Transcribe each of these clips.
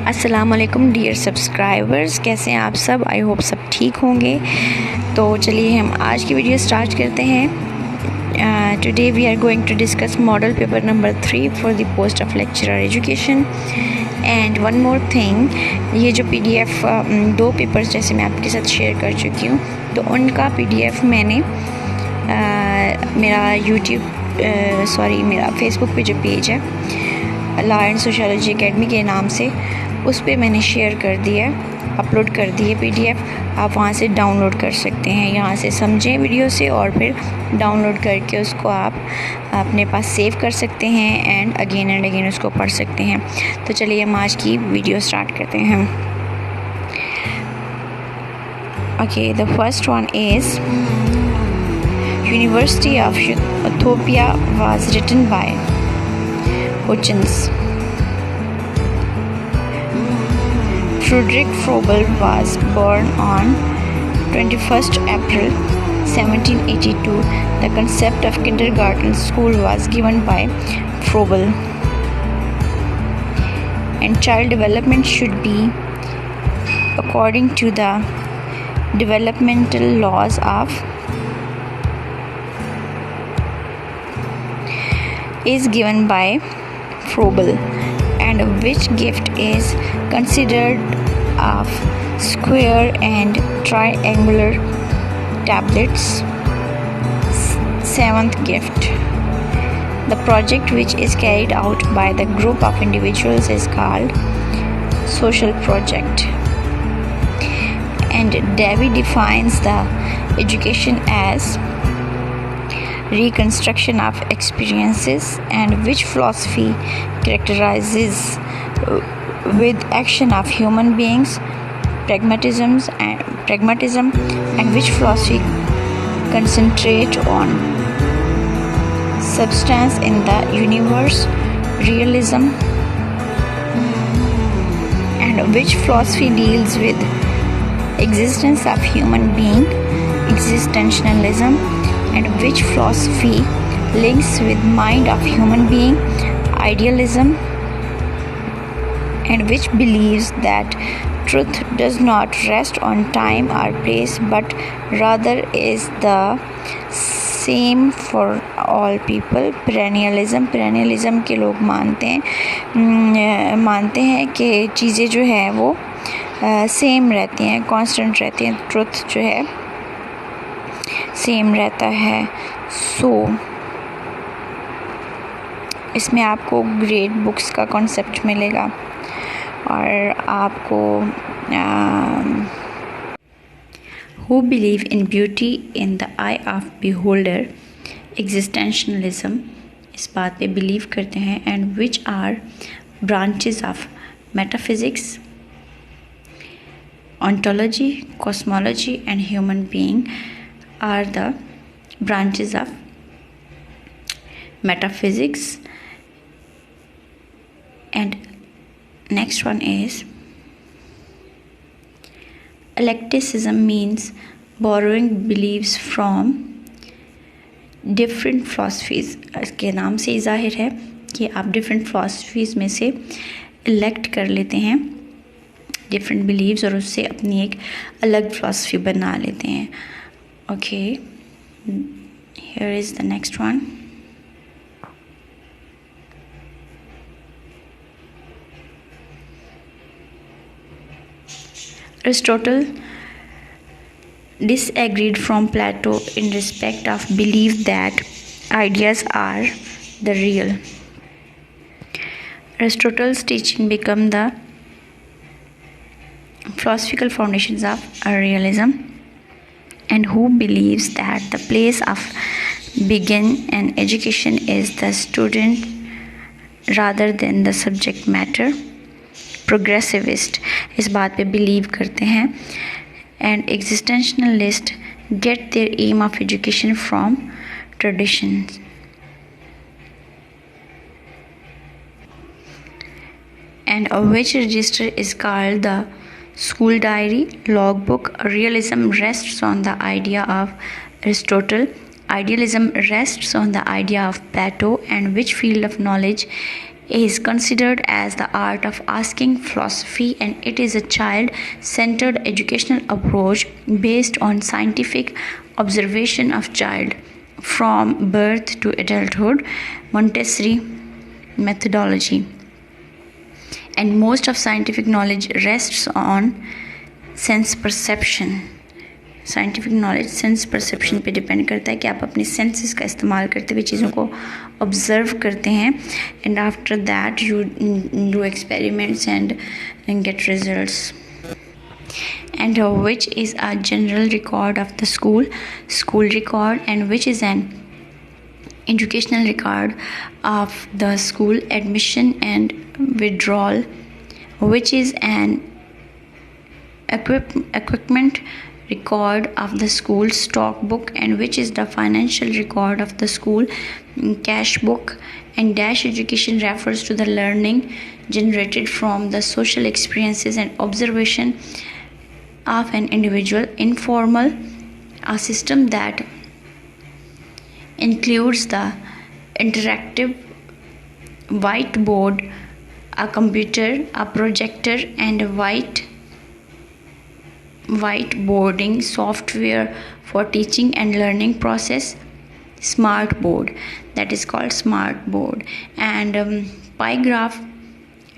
अस्सलाम वालेकुम dear subscribers, कैसे हैं आप सब। आई होप सब ठीक होंगे। तो चलिए हम आज की वीडियो स्टार्ट करते हैं। Today we are going to discuss model paper number 3 for the post of lecturer education. And one more thing, ये जो PDF 2 पेपर्स जैसे मैं आपके साथ शेयर कर चुकी हूँ, तो उनका PDF मैंने मेरा फेसबुक पे जो पेज है लॉ एंड सोशियोलॉजी एकेडमी के नाम से, उस पर मैंने शेयर कर दिया, अपलोड कर दिए PDF। आप वहाँ से डाउनलोड कर सकते हैं। यहाँ से समझें वीडियो से और फिर डाउनलोड करके उसको आप अपने पास सेव कर सकते हैं एंड अगेन उसको पढ़ सकते हैं। तो चलिए हम आज की वीडियो स्टार्ट करते हैं। Okay, the first one is University of Utopia was written by Huygens. Friedrich Froebel was born on 21st April 1782. The concept of kindergarten school was given by Froebel. And child development should be according to the developmental laws of is given by Froebel, and which gift is considered of square and triangular tablets. Seventh gift. The project which is carried out by the group of individuals is called social project. And Davy defines the education as reconstruction of experiences, and which philosophy characterizes with action of human beings pragmatism, and which philosophy concentrate on substance in the universe realism, and which philosophy deals with existence of human being existentialism, and which philosophy links with mind of human being idealism, and which believes that truth does not rest on time or place but rather is the same for all people. पेरेनियलिज्म के लोग मानते हैं कि चीज़ें जो हैं वो same रहती हैं, कांस्टेंट रहती हैं, ट्रुथ जो है सेम रहता है। इसमें आपको ग्रेड बुक्स का कॉन्सेप्ट मिलेगा और आपको who believe in beauty in the eye of beholder existentialism, इस बात पे बिलीव करते हैं, and which are branches of metaphysics ontology cosmology and human being are the branches of metaphysics. And next one is eclecticism, means borrowing beliefs from different philosophies. इसके नाम से जाहिर है कि आप different philosophies में से elect कर लेते हैं different beliefs और उससे अपनी एक अलग philosophy बना लेते हैं। Okay, here is the next one. Aristotle disagreed from Plato in respect of belief that ideas are the real. Aristotle's teaching became the philosophical foundations of realism, and who believes that the place of begin and education is the student rather than the subject matter. Progressivist इस बात पे believe करते हैं, and existentialist get their aim of education from traditions. And of which register is called the school diary, logbook. Realism rests on the idea of Aristotle, idealism rests on the idea of Plato, and which field of knowledge is considered as the art of asking philosophy, and it is a child-centered educational approach based on scientific observation of child from birth to adulthood, Montessori methodology. And most of scientific knowledge rests on sense perception. Scientific knowledge sense perception पे depend करता है कि आप अपने senses का इस्तेमाल करते हुए चीज़ों को ऑब्जर्व करते हैं, and after that you do experiments and gate results. And which is a general record of the school record, and which is an educational record of the school admission and withdrawal, which is an equipment record of the school stock book, and which is the financial record of the school cash book. And dash education refers to the learning generated from the social experiences and observation of an individual. Informal, a system that includes the interactive whiteboard, a computer, a projector, and a whiteboarding software for teaching and learning process. Smart board, that is called smart board. And pie graph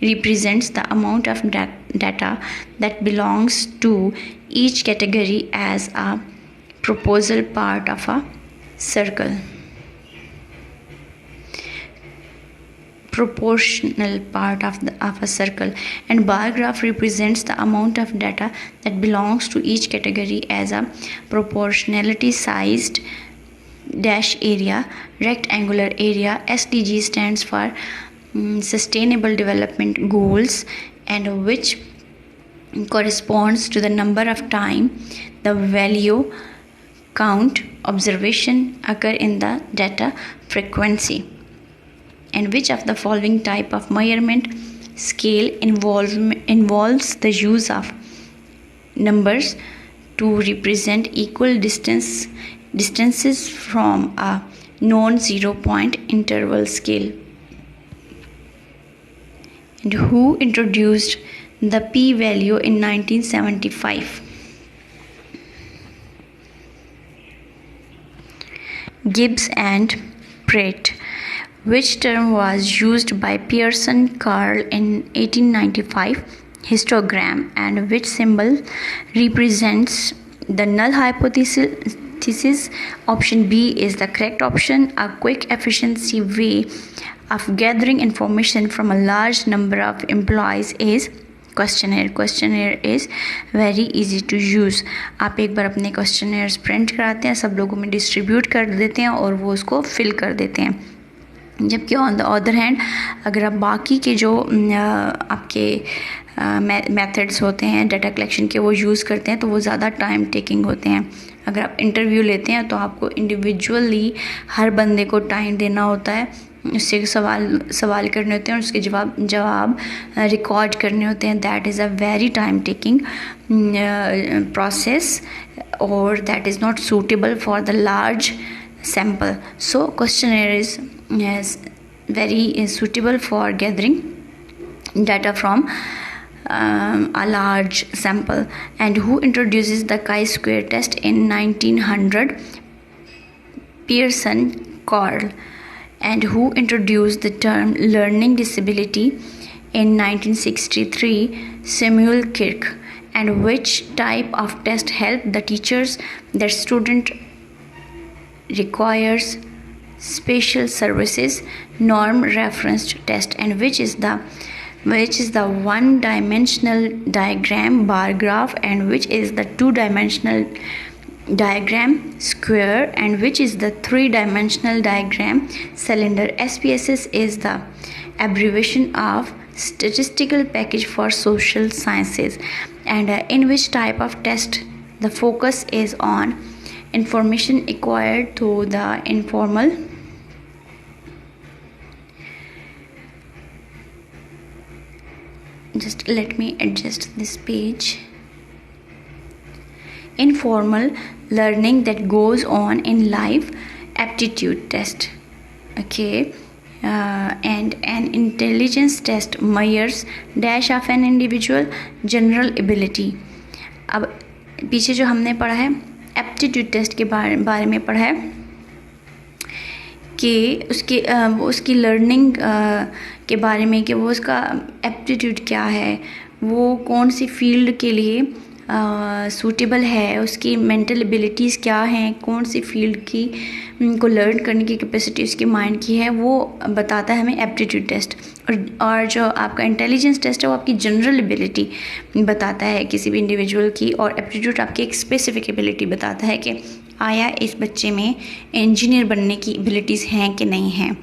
represents the amount of data that belongs to each category as a proposal part of a circle. Proportional part of a circle. And bar graph represents the amount of data that belongs to each category as a proportionality sized dash area, rectangular area. SDG stands for Sustainable Development Goals, and which corresponds to the number of time the value, count, observation occur in the data frequency. And which of the following type of measurement scale involves the use of numbers to represent equal distances from a non-zero point interval scale? And who introduced the p-value in 1975? Gibbs and Pratt. Which term was used by Pearson Carl in 1895? Histogram. And which symbol represents the null hypothesis? Option B is the correct option. A quick, efficiency way of gathering information from a large number of employees is questionnaire. Questionnaire is very easy to use. आप एक बार अपने questioners print कराते हैं, सब लोगों में distribute कर देते हैं और वो उसको फिल कर देते हैं. जबकि ऑन द अदर हैंड अगर आप बाकी के जो आपके मेथड्स होते हैं डाटा कलेक्शन के वो यूज़ करते हैं तो वो ज़्यादा टाइम टेकिंग होते हैं. अगर आप इंटरव्यू लेते हैं तो आपको इंडिविजुअली हर बंदे को टाइम देना होता है, उससे सवाल करने होते हैं और उसके जवाब रिकॉर्ड करने होते हैं. That is a very time taking process और that is not suitable for the large sample. So questionnaire is very suitable for gathering data from a large sample. And who introduces the chi-square test in 1900? Pearson Carl. And who introduced the term learning disability in 1963? Samuel Kirk. And which type of test helped the teachers that student requires special services? Norm referenced test. And which is the one dimensional diagram? Bar graph. And which is the two dimensional diagram? Square. And which is the three dimensional diagram? Cylinder. SPSS is the abbreviation of statistical package for social sciences. And in which type of test the focus is on information acquired through the informal just let me adjust this page. Informal learning that goes on in live aptitude test. Okay, and an intelligence test measures dash of an individual general ability. अब पीछे जो हमने पढ़ा है aptitude test के बारे में पढ़ा है कि उसकी लर्निंग के बारे में कि वो उसका एप्टीट्यूड क्या है, वो कौन सी फील्ड के लिए सूटेबल है, उसकी मेंटल एबिलिटीज़ क्या हैं, कौन सी फील्ड की को लर्न करने की कैपेसिटी उसके माइंड की है, वो बताता है हमें एप्टीट्यूड टेस्ट. और जो आपका इंटेलिजेंस टेस्ट है वो आपकी जनरल एबिलिटी बताता है किसी भी इंडिविजुअल की, और एप्टीट्यूड आपकी एक स्पेसिफिक एबिलिटी बताता है कि आया इस बच्चे में इंजीनियर बनने की एबिलिटीज़ हैं कि नहीं हैं.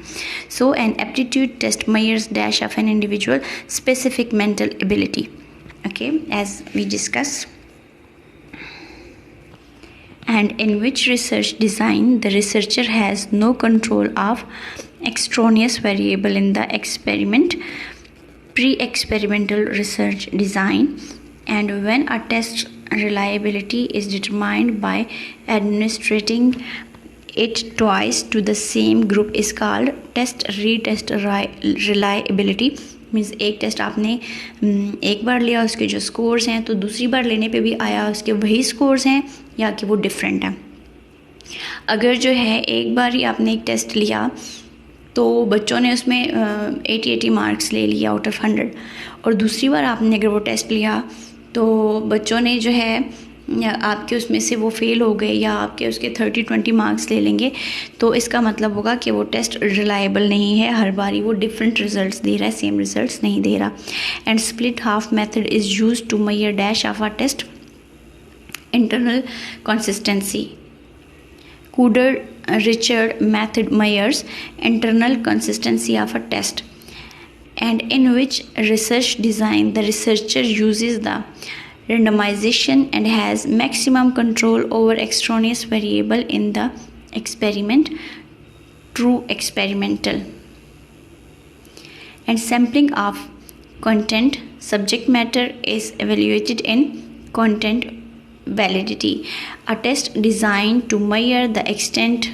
So an aptitude test measures dash of an individual specific mental ability. Okay, as we discussed. And in which research design the researcher has no control of extraneous variable in the experiment, pre-experimental research design, and when a test reliability is determined by administering it twice to the same group is called test retest reliability. Means एक test आपने एक बार लिया, उसके जो scores हैं तो दूसरी बार लेने पे भी आया उसके वही स्कोर्स हैं या कि वो डिफरेंट हैं. अगर जो है एक बार ही आपने एक टेस्ट लिया तो बच्चों ने उसमें 80 मार्क्स ले लिया आउट ऑफ 100, और दूसरी बार आपने अगर वो टेस्ट लिया तो बच्चों ने जो है आपके उसमें से वो फेल हो गए या आपके उसके 30-20 मार्क्स ले लेंगे, तो इसका मतलब होगा कि वो टेस्ट रिलायबल नहीं है, हर बारी वो डिफरेंट रिजल्ट्स दे रहा है, सेम रिजल्ट्स नहीं दे रहा. And split half method is used to measure dash of a test internal consistency. Cooder-Richard method measures internal consistency of a test, and in which research design the researcher uses the randomization and has maximum control over extraneous variable in the experiment. True experimental. And sampling of content subject matter is evaluated in content validity. A test designed to measure the extent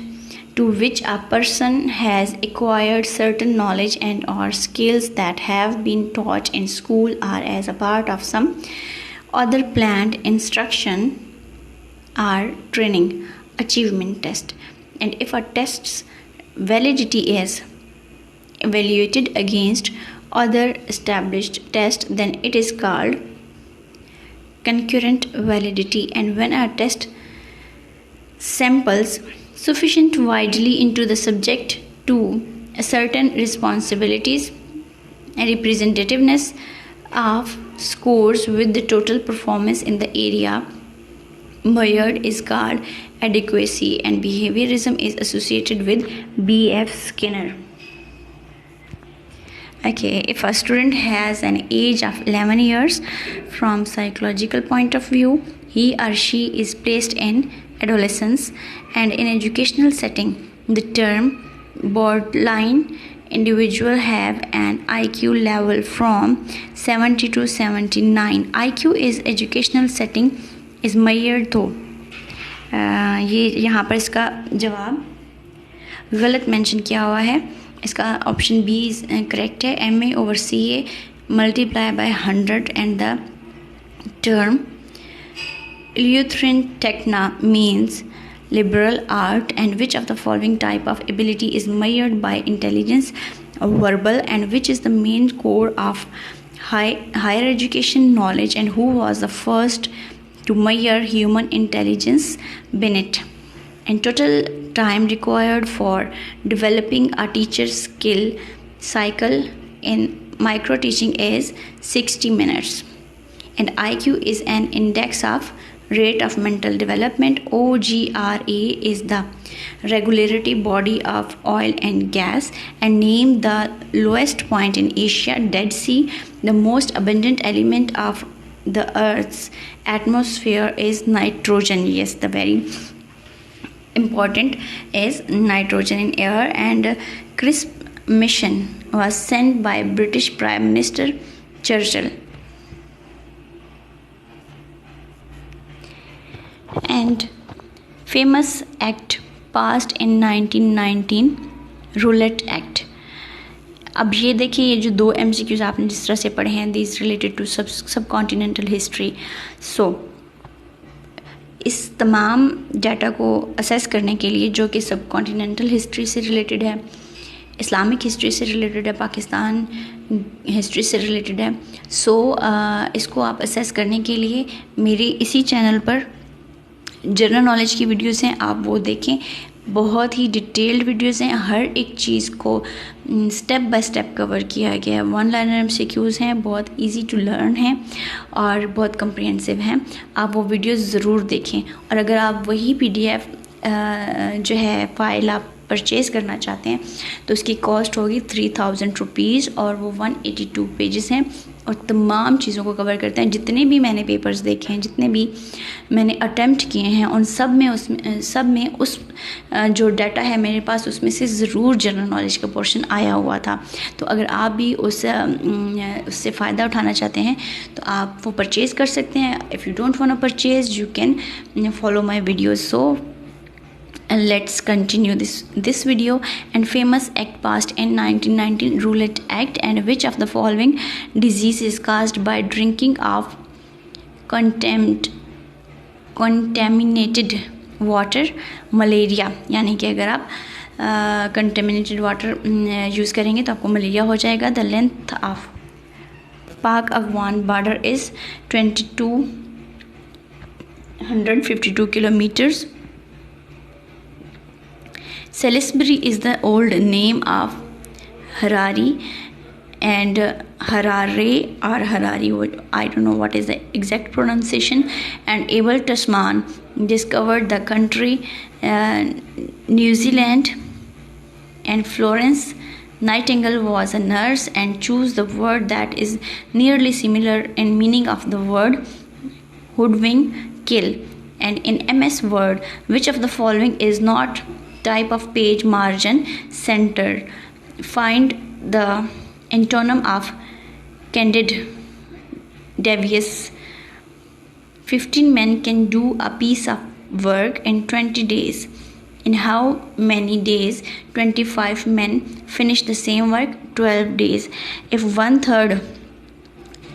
to which a person has acquired certain knowledge and or skills that have been taught in school or as a part of some other planned instruction or training achievement test. And if a test's validity is evaluated against other established tests, then it is called concurrent validity. And when a test samples sufficient widely into the subject to certain responsibilities and representativeness of scores with the total performance in the area measured is called adequacy. And behaviorism is associated with B.F. Skinner. Okay, if a student has an age of 11 years, from psychological point of view, he or she is placed in adolescence, and in educational setting, the term borderline individual have an IQ level from 70 to 79. IQ is educational setting is measured though. ये यहाँ पर इसका जवाब गलत mention किया हुआ है. इसका ऑप्शन बी करेक्ट है. MA/CA multiply by 100 and the term Eleutherin-Techna means liberal art, and which of the following type of ability is measured by intelligence verbal, and which is the main core of higher education knowledge, and who was the first to measure human intelligence? Binet. And total time required for developing a teacher's skill cycle in micro teaching is 60 minutes. And IQ is an index of rate of mental development. OGRA is the regulatory body of oil and gas. And name the lowest point in Asia. Dead Sea. The most abundant element of the Earth's atmosphere is nitrogen. Yes, the very important is nitrogen in air. And CRISP mission was sent by British Prime Minister Churchill. And famous act passed in 1919, Roulette Act. अब ये देखिए, ये जो 2 MCQs आपने जिस तरह से पढ़े हैं, दिस रिलेटेड टू सब कॉन्टिनेंटल हिस्ट्री। सो इस तमाम डाटा को असेस करने के लिए, जो कि सब कॉन्टिनेंटल हिस्ट्री से रिलेटेड है, इस्लामिक हिस्ट्री से रिलेटेड है, पाकिस्तान हिस्ट्री से रिलेटेड है, इसको आप असेस करने के लिए मेरी इसी चैनल पर जनरल नॉलेज की वीडियोस हैं, आप वो देखें। बहुत ही डिटेल्ड वीडियोस हैं, हर एक चीज़ को स्टेप बाय स्टेप कवर किया गया है। 1 लाइनर MCQs हैं, बहुत इजी टू लर्न हैं और बहुत कम्प्रिहेंसिव हैं। आप वो वीडियोस ज़रूर देखें। और अगर आप वही PDF जो है फ़ाइल आप परचेज़ करना चाहते हैं तो उसकी कॉस्ट होगी 3000 रुपीज़ और वो 182 पेजेस हैं और तमाम चीज़ों को कवर करते हैं। जितने भी मैंने पेपर्स देखे हैं, जितने भी मैंने अटेम्प्ट किए हैं, उन सब में उस जो डाटा है मेरे पास, उसमें से ज़रूर जनरल नॉलेज का पोर्शन आया हुआ था। तो अगर आप भी उससे फ़ायदा उठाना चाहते हैं तो आप वो परचेज़ कर सकते हैं। If you don't want to purchase, you can follow my videos. So let's continue this video. And famous act passed in 1919, Roulette Act. And which of the following disease is caused by drinking of contaminated water? Malaria, यानी कि अगर आप contaminated water use करेंगे तो आपको malaria हो जाएगा। The length of पाक Afghan border is 2252 kilometres. Salisbury is the old name of Harare and Harare or Harari, I don't know what is the exact pronunciation. And Abel Tasman discovered the country New Zealand. And Florence Nightingale was a nurse and chose the word that is nearly similar in meaning of the word hoodwink, kill. And in MS Word, which of the following is not type of page margin center? Find the antonym of candid, devious. 15 men can do a piece of work in 20 days. In how many days? 25 men finish the same work? 12 days. If 1/3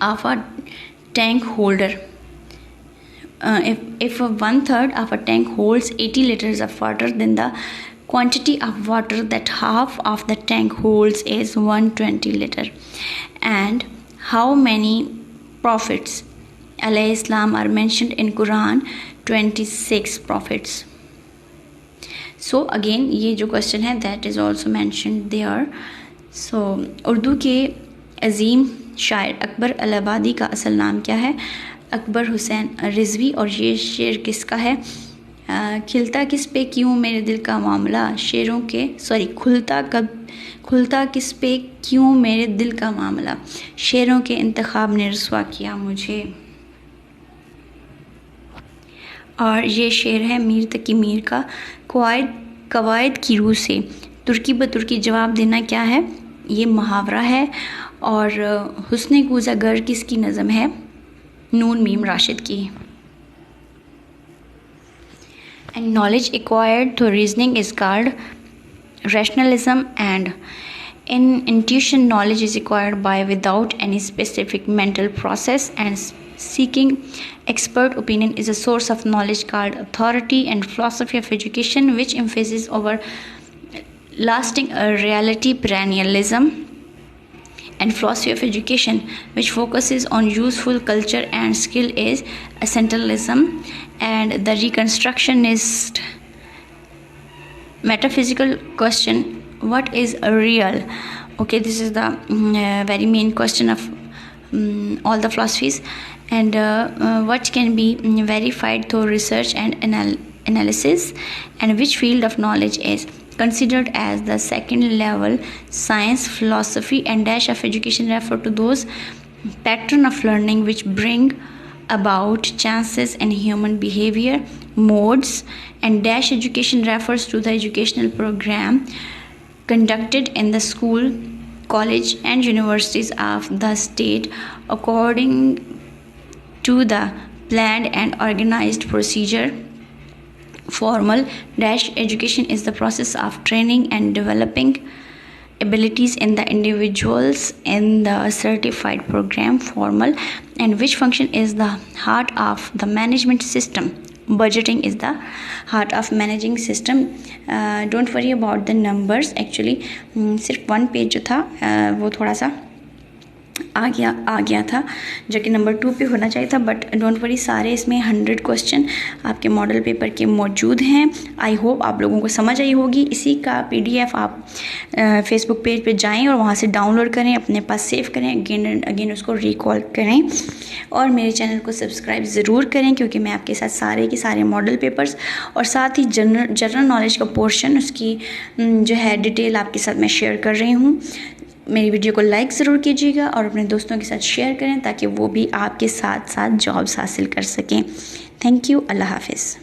of a tank holder if 1/3 of a tank holds 80 liters of water, then the quantity of water that half of the tank holds is 120 liter. And how many prophets alayhi salam are mentioned in Quran? 26 prophets. So again, ये जो question है that is also mentioned there. So Urdu के अजीम शायर अकबर इलाहाबादी का असल नाम क्या है? अकबर हुसैन रिजवी। और ये शेर किसका है? खिलता किस पे क्यों मेरे दिल का मामला, शेरों के खुलता किस पे क्यों मेरे दिल का मामला, शेरों के इंतखाब ने रसवा किया मुझे। और ये शेर है मीर तकी मीर का। कवायद की रूह से तुर्की ब तुर्की जवाब देना क्या है? ये मुहावरा है। और हुस्ने कूज़ा गर किसकी नज़म है? नून मीम राशिद की। And knowledge acquired through reasoning is called rationalism. And in intuition, knowledge is acquired by without any specific mental process. And seeking expert opinion is a source of knowledge called authority. And philosophy of education, which emphasizes over lasting reality, perennialism. And philosophy of education, which focuses on useful culture and skill, is essentialism. And the reconstructionist metaphysical question, what is real? Okay, this is the very main question of all the philosophies. And what can be verified through research and analysis. And which field of knowledge is considered as the second level science? Philosophy and dash of education refer to those pattern of learning which bring about chances in human behavior modes. And dash education refers to the educational program conducted in the school, college and universities of the state according to the planned and organized procedure. Formal dash education is the process of training and developing abilities in the individuals in the certified program formal, and which function is the heart of the management system. Budgeting is the heart of managing system. Don't worry about the numbers. Actually सिर्फ 1 page जो था वो थोड़ा सा आ गया था जो कि नंबर 2 पे होना चाहिए था, बट डोंट वरी, सारे इसमें 100 क्वेश्चन आपके मॉडल पेपर के मौजूद हैं. आई होप आप लोगों को समझ आई होगी. इसी का PDF आप फेसबुक पेज पे जाएं और वहाँ से डाउनलोड करें, अपने पास सेव करें, अगेन एंड अगेन उसको रिकॉल करें, और मेरे चैनल को सब्सक्राइब ज़रूर करें, क्योंकि मैं आपके साथ सारे के सारे मॉडल पेपर्स और साथ ही जनरल नॉलेज का पोर्शन, उसकी जो है डिटेल आपके साथ मैं शेयर कर रही हूँ. मेरी वीडियो को लाइक ज़रूर कीजिएगा और अपने दोस्तों के साथ शेयर करें ताकि वो भी आपके साथ साथ जॉब्स हासिल कर सकें. Thank you. अल्लाह हाफिज़.